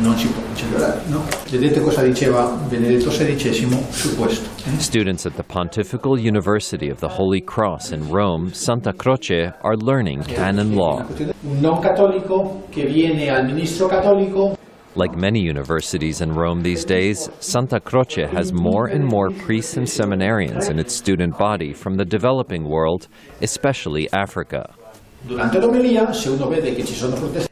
non si può celebrare, no? Vedete cosa diceva Benedetto XVI su questo? Students at the Pontifical University of the Holy Cross in Rome, Santa Croce, are learning canon law. Un non cattolico che viene al ministro cattolico. Like many universities in Rome these days, Santa Croce has more and more priests and seminarians in its student body from the developing world, especially Africa.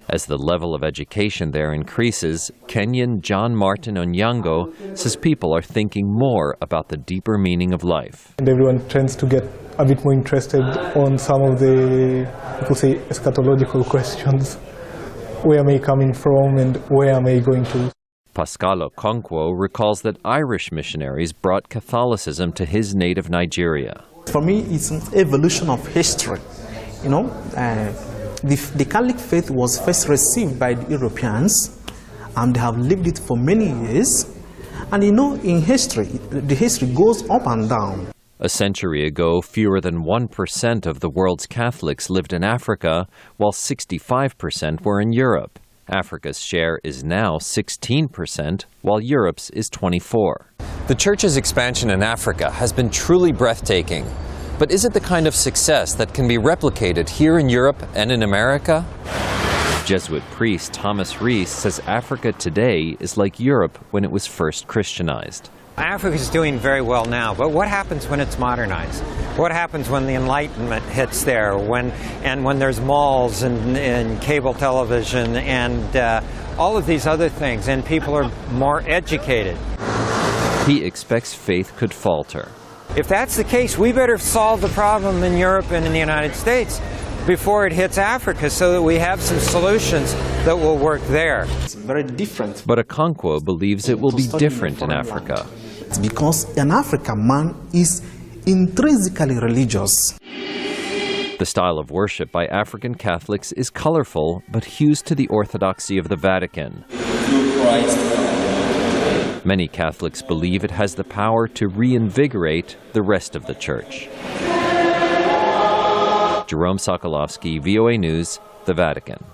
As the level of education there increases, Kenyan John Martin Onyango says people are thinking more about the deeper meaning of life. And everyone tends to get a bit more interested on some of the, you could say, eschatological questions. Where am I coming from and where am I going to? Pascal Okonkwo recalls that Irish missionaries brought Catholicism to his native Nigeria. For me, it's an evolution of history. You know, the Catholic faith was first received by the Europeans, and they have lived it for many years. And you know, in history, the history goes up and down. A century ago, fewer than 1% of the world's Catholics lived in Africa, while 65% were in Europe. Africa's share is now 16%, while Europe's is 24%. The Church's expansion in Africa has been truly breathtaking. But is it the kind of success that can be replicated here in Europe and in America? Jesuit priest Thomas Rees says Africa today is like Europe when it was first Christianized. Africa is doing very well now, but what happens when it's modernized? What happens when the Enlightenment hits there, when there's malls and cable television and all of these other things, and people are more educated? He expects faith could falter. If that's the case, we better solve the problem in Europe and in the United States before it hits Africa so that we have some solutions that will work there. It's very different. But Okonkwo believes it will be different in Africa. It's because an African man is intrinsically religious. The style of worship by African Catholics is colorful, but hews to the orthodoxy of the Vatican. Many Catholics believe it has the power to reinvigorate the rest of the Church. Jerome Sokolowski, VOA News, the Vatican.